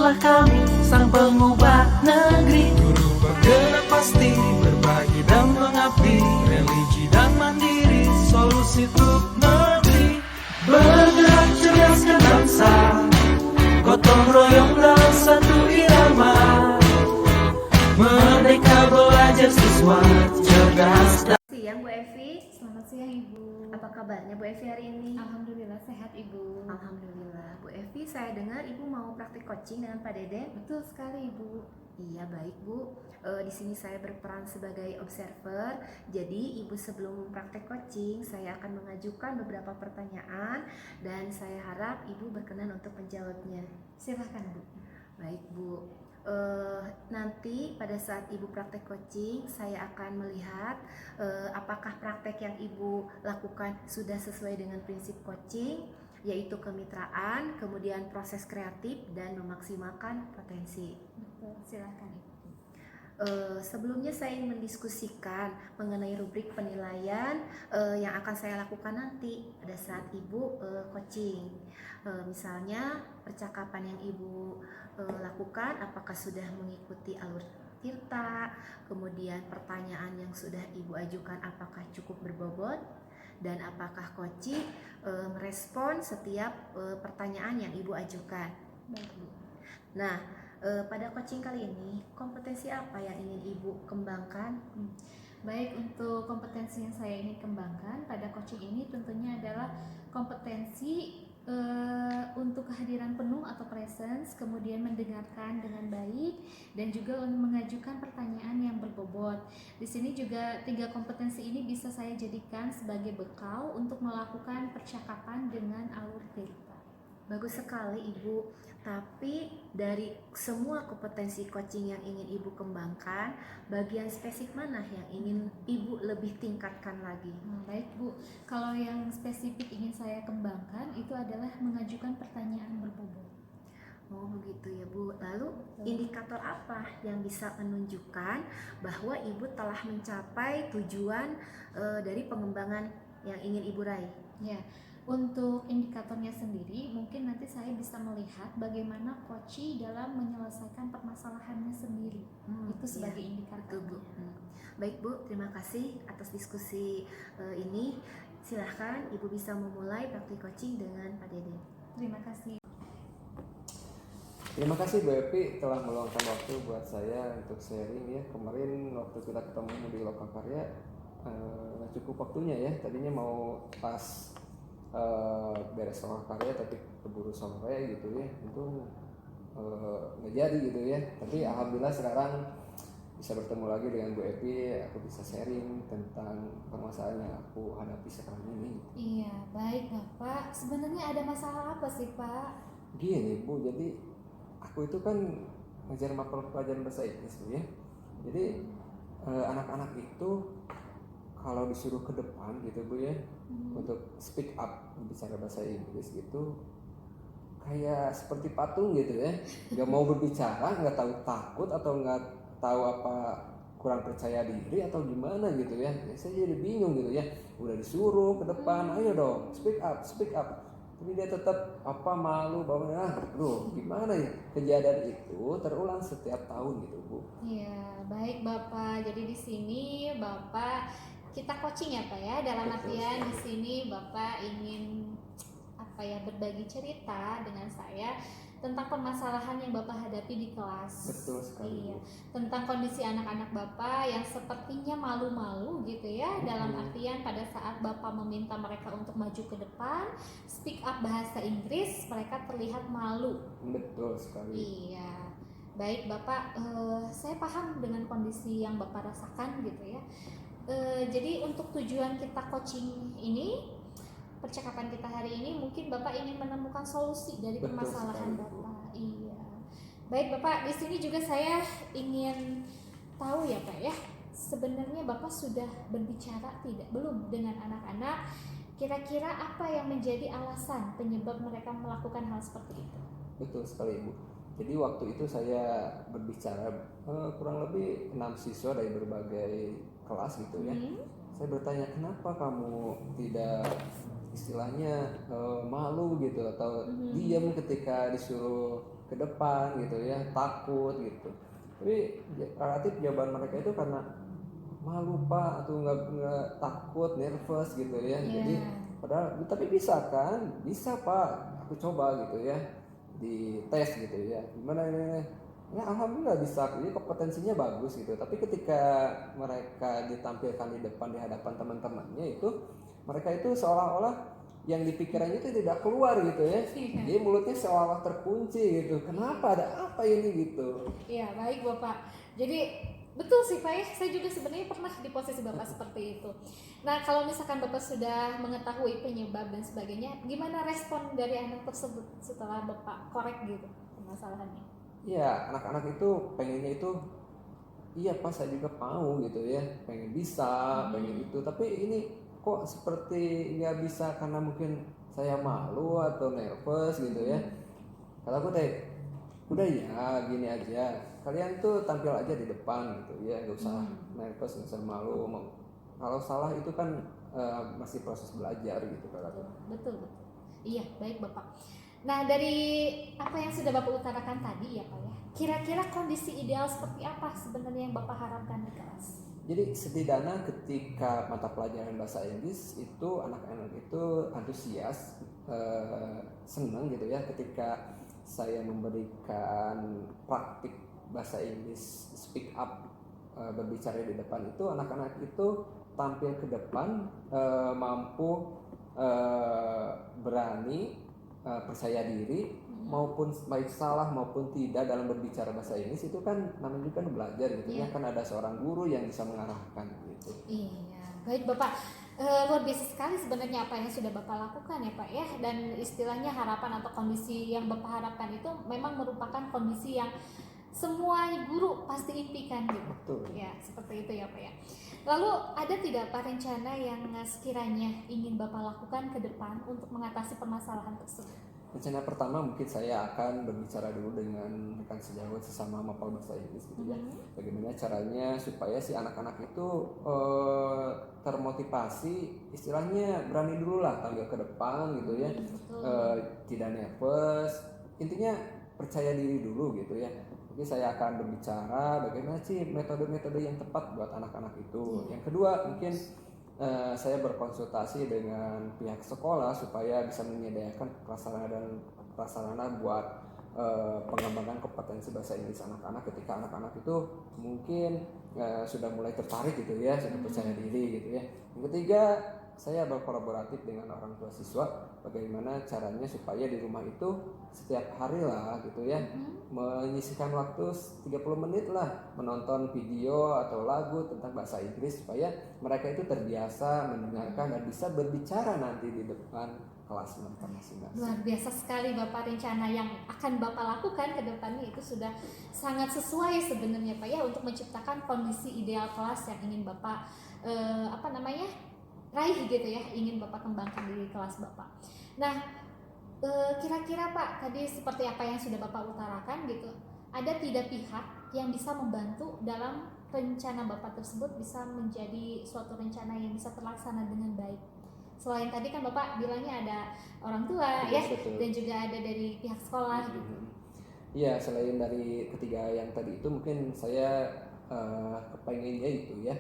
Bangkitlah kami, sang pengubah negeri. Guru bergerak pasti, berbagi dan mengabdi. Religi dan mandiri, solusi untuk negeri. Bergerak cerdaskan bangsa, gotong royong dalam satu irama. Merdeka belajar siswa cerdas. Siang Bu Evi. Selamat siang Ibu. Apa kabarnya Bu Evi hari ini? Alhamdulillah sehat Ibu. Alhamdulillah. Bu Evi, saya dengar Ibu mau praktik coaching dengan Pak Deden. Betul sekali Ibu. Iya, baik Bu. Di sini saya berperan sebagai observer. Jadi Ibu sebelum praktek coaching, saya akan mengajukan beberapa pertanyaan dan saya harap Ibu berkenan untuk menjawabnya. Silahkan Bu. Baik Bu. Nanti pada saat Ibu praktek coaching, saya akan melihat apakah praktek yang Ibu lakukan sudah sesuai dengan prinsip coaching, yaitu kemitraan, kemudian proses kreatif dan memaksimalkan potensi. Betul, silahkan Ibu. Sebelumnya saya ingin mendiskusikan mengenai rubrik penilaian yang akan saya lakukan nanti pada saat Ibu coaching. Misalnya percakapan yang Ibu lakukan apakah sudah mengikuti alur Tirta, kemudian pertanyaan yang sudah Ibu ajukan apakah cukup berbobot, dan apakah coaching merespon setiap pertanyaan yang Ibu ajukan. Baik Bu. Nah, pada coaching kali ini, kompetensi apa yang ingin Ibu kembangkan? Baik, untuk kompetensi yang saya ingin kembangkan pada coaching ini tentunya adalah kompetensi untuk kehadiran penuh atau presence, kemudian mendengarkan dengan baik, dan juga mengajukan pertanyaan yang berbobot. Di sini juga 3 kompetensi ini bisa saya jadikan sebagai bekal untuk melakukan percakapan dengan alur Tirta. Bagus sekali Ibu, tapi dari semua kompetensi coaching yang ingin Ibu kembangkan, bagian spesifik mana yang ingin Ibu lebih tingkatkan lagi? Baik Bu, kalau yang spesifik ingin saya kembangkan itu adalah mengajukan pertanyaan berbobot. Oh begitu ya Bu. Lalu indikator apa yang bisa menunjukkan bahwa Ibu telah mencapai tujuan dari pengembangan yang ingin Ibu raih? Ya, untuk indikatornya sendiri mungkin nanti saya bisa melihat bagaimana coach dalam menyelesaikan permasalahannya sendiri. Itu sebagai indikator Bu. Baik Bu, terima kasih atas diskusi ini. Silahkan Ibu bisa memulai praktik coaching dengan Pak Deden. Terima kasih. Terima kasih Bu Evi telah meluangkan waktu buat saya untuk sharing ya. Kemarin waktu kita ketemu di Lokakarya cukup waktunya ya. Tadinya mau pas beres Lokakarya tapi keburu sore gitu ya. Itu nggak jadi gitu ya. Tapi alhamdulillah sekarang bisa bertemu lagi dengan Bu Evi. Aku bisa sharing tentang permasalahan yang aku hadapi sekarang ini. Iya, baik Bapak. Sebenarnya ada masalah apa sih Pak? Gini Bu, jadi aku itu kan ngajar mata pelajaran bahasa Inggris Bu ya. Jadi anak-anak itu kalau disuruh ke depan gitu Bu ya, untuk speak up bicara bahasa Inggris gitu kayak seperti patung gitu ya, nggak mau berbicara, nggak tahu takut atau nggak tahu apa kurang percaya diri atau gimana gitu ya. Saya jadi bingung gitu ya, udah disuruh ke depan, ayo dong speak up, tapi dia tetap malu bahwa gimana ya, kejadian itu terulang setiap tahun gitu Bu. Iya, baik Bapak. Jadi di sini Bapak kita coaching ya Pak ya. Dalam artian di sini Bapak ingin berbagi cerita dengan saya tentang permasalahan yang Bapak hadapi di kelas. Betul sekali. Iya. Tentang kondisi anak-anak Bapak yang sepertinya malu-malu gitu ya. Dalam artian pada saat Bapak meminta mereka untuk maju ke depan, speak up bahasa Inggris, mereka terlihat malu. Betul sekali. Iya. Baik Bapak, saya paham dengan kondisi yang Bapak rasakan gitu ya. Jadi untuk tujuan kita coaching ini, percakapan kita hari ini, mungkin Bapak ingin menemukan solusi dari permasalahan Bapak. Iya. Baik Bapak, di sini juga saya ingin tahu ya Pak ya, sebenarnya Bapak sudah berbicara belum dengan anak-anak? Kira-kira apa yang menjadi alasan penyebab mereka melakukan hal seperti itu? Betul sekali Bu. Jadi waktu itu saya berbicara kurang lebih 6 siswa dari berbagai kelas gitu ya. Saya bertanya, kenapa kamu tidak istilahnya malu gitu atau diam ketika disuruh ke depan gitu ya, takut gitu. Tapi relatif jawaban mereka itu karena malu pak, atau nggak takut, nervous gitu ya. Jadi padahal tapi bisa kan, bisa pak, aku coba gitu ya, di tes gitu ya, gimana ini ya, alhamdulillah bisa, jadi kompetensinya bagus gitu. Tapi ketika mereka ditampilkan di depan, di hadapan teman-temannya itu, mereka itu seolah-olah yang di pikirannya itu tidak keluar gitu ya. Jadi mulutnya seolah-olah terkunci gitu. Kenapa, ada apa ini gitu? Iya, baik Bapak. Jadi betul sih Pak ya, saya juga sebenarnya pernah di posisi Bapak seperti itu. Nah, kalau misalkan Bapak sudah mengetahui penyebab dan sebagainya, gimana respon dari anak tersebut setelah Bapak korek gitu permasalahannya? Ya, anak-anak itu pengennya itu, iya pas saya juga mau gitu ya, pengen bisa, pengen itu. Tapi ini kok seperti nggak bisa karena mungkin saya malu atau nervous gitu ya. Kalau aku teh, udah ya gini aja, kalian tuh tampil aja di depan gitu ya, nggak usah nervous, nggak usah malu. Kalau salah itu kan masih proses belajar gitu kalau aku. Betul. Iya, baik Bapak. Nah, dari apa yang sudah Bapak utarakan tadi ya Pak ya, kira-kira kondisi ideal seperti apa sebenarnya yang Bapak harapkan di kelas? Jadi setidaknya ketika mata pelajaran bahasa Inggris itu anak-anak itu antusias, senang gitu ya ketika saya memberikan praktik bahasa Inggris, speak up, berbicara di depan itu, anak-anak itu tampil ke depan, mampu, berani, percaya diri, maupun baik salah maupun tidak dalam berbicara bahasa Inggris itu kan namanya juga kan belajar gitu ya, kan ada seorang guru yang bisa mengarahkan gitu. Iya, baik Bapak. Luar biasa sekali sebenarnya apa yang sudah Bapak lakukan ya Pak ya, dan istilahnya harapan atau kondisi yang Bapak harapkan itu memang merupakan kondisi yang semua guru pasti impikan gitu. Betul. Ya, seperti itu ya Pak ya. Lalu ada tidak Pak rencana yang sekiranya ingin Bapak lakukan ke depan untuk mengatasi permasalahan tersebut? Rencana pertama mungkin saya akan berbicara dulu dengan rekan sejawat sesama mapel bahasa Inggris gitu ya. Bagaimana caranya supaya si anak-anak itu termotivasi, istilahnya berani dulu lah tampil ke depan gitu ya. Tidak nervous, intinya percaya diri dulu gitu ya. Jadi saya akan berbicara bagaimana sih metode-metode yang tepat buat anak-anak itu. Yang kedua mungkin saya berkonsultasi dengan pihak sekolah supaya bisa menyediakan prasarana buat pengembangan kompetensi bahasa Inggris anak-anak ketika anak-anak itu mungkin sudah mulai tertarik gitu ya, sudah percaya diri gitu ya. Yang ketiga, saya berkolaboratif dengan orang tua siswa bagaimana caranya supaya di rumah itu setiap hari lah gitu ya, menyisihkan waktu 30 menit lah menonton video atau lagu tentang bahasa Inggris supaya mereka itu terbiasa mendengarkan dan bisa berbicara nanti di depan kelas mereka masing-masing. Luar biasa sekali Bapak, rencana yang akan Bapak lakukan ke depannya itu sudah sangat sesuai sebenarnya Pak ya, untuk menciptakan kondisi ideal kelas yang ingin Bapak raih gitu ya, ingin Bapak kembangkan di kelas Bapak. Nah, kira-kira Pak, tadi seperti apa yang sudah Bapak utarakan gitu, ada tidak pihak yang bisa membantu dalam rencana Bapak tersebut bisa menjadi suatu rencana yang bisa terlaksana dengan baik? Selain tadi kan Bapak bilangnya ada orang tua ya, Betul. dan juga ada dari pihak sekolah gitu. Iya, selain dari ketiga yang tadi itu mungkin saya kepengennya itu ya,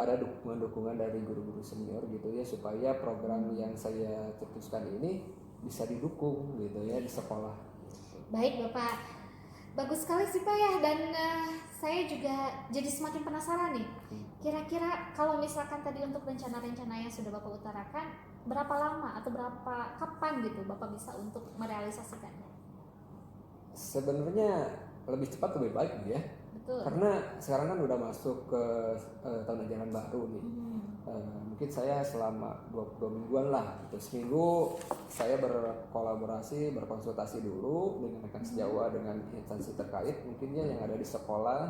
ada dukungan-dukungan dari guru-guru senior gitu ya, supaya program yang saya cetuskan ini bisa didukung gitu ya di sekolah. Baik Bapak, bagus sekali sih Pak ya, dan saya juga jadi semakin penasaran nih. Kira-kira kalau misalkan tadi untuk rencana-rencana yang sudah Bapak utarakan, berapa lama atau kapan gitu Bapak bisa untuk merealisasikannya? Sebenarnya lebih cepat lebih baik ya. Betul. Karena sekarang kan udah masuk ke tahun ajaran baru nih. Mungkin saya selama 22 mingguan lah gitu. Seminggu saya berkolaborasi, berkonsultasi dulu dengan rekan sejawat, dengan instansi terkait mungkinnya yang ada di sekolah,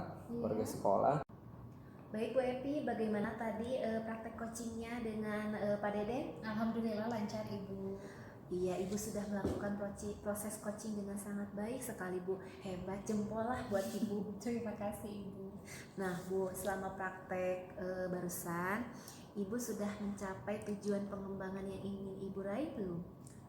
warga sekolah. Baik Bu Epi, bagaimana tadi praktek coachingnya dengan Pak Dede? Alhamdulillah lancar Ibu. Iya, Ibu sudah melakukan proses coaching dengan sangat baik sekali Bu. Hebat, jempol lah buat Ibu. Terima kasih Ibu. Nah Bu, selama praktek barusan, Ibu sudah mencapai tujuan pengembangan yang ingin Ibu raih belum?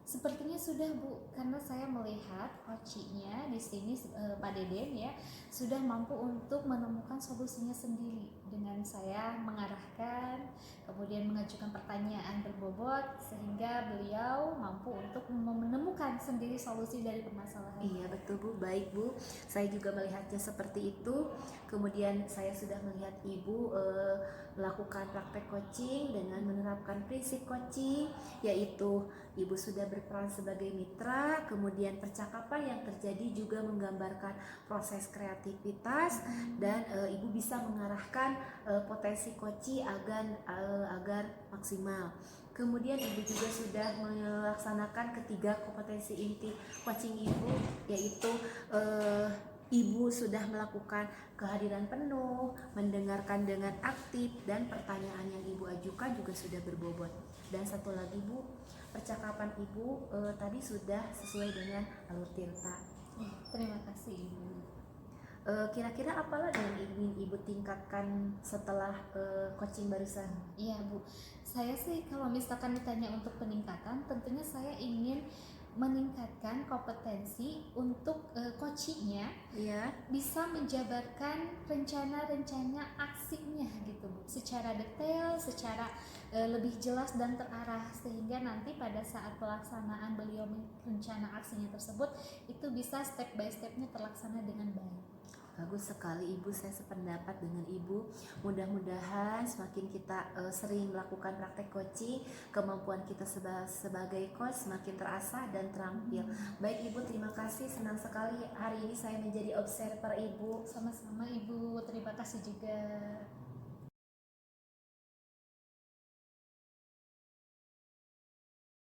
Sepertinya sudah Bu, karena saya melihat coachnya di sini Pak Deden ya sudah mampu untuk menemukan solusinya sendiri dengan saya mengarahkan, kemudian mengajukan pertanyaan berbobot sehingga beliau mampu untuk menemukan sendiri solusi dari permasalahan. Iya betul Bu, baik Bu. Saya juga melihatnya seperti itu. Kemudian saya sudah melihat Ibu melakukan praktek coaching dengan menerapkan prinsip coaching, yaitu Ibu sudah berperan sebagai mitra, kemudian percakapan yang terjadi juga menggambarkan proses kreativitas, dan Ibu bisa mengarahkan potensi coaching agar maksimal. Kemudian Ibu juga sudah melaksanakan ketiga kompetensi inti coaching Ibu, yaitu Ibu sudah melakukan kehadiran penuh, mendengarkan dengan aktif, dan pertanyaan yang Ibu ajukan juga sudah berbobot. Dan satu lagi Bu, percakapan Ibu tadi sudah sesuai dengan alur Tirta. Terima kasih Ibu. Kira-kira apalah yang ingin Ibu tingkatkan setelah coaching barusan? Iya Bu, saya sih kalau misalkan ditanya untuk peningkatan, tentunya saya ingin meningkatkan kompetensi untuk coachingnya Iya. bisa menjabarkan rencana-rencana aksinya gitu Bu, secara detail, secara lebih jelas dan terarah, sehingga nanti pada saat pelaksanaan beliau rencana aksinya tersebut itu bisa step by stepnya terlaksana dengan baik. Bagus sekali Ibu, saya sependapat dengan Ibu. Mudah-mudahan semakin kita sering melakukan praktek coaching, kemampuan kita sebagai coach semakin terasa dan terampil. Baik Ibu, terima kasih, senang sekali hari ini saya menjadi observer Ibu. Sama-sama Ibu, terima kasih juga.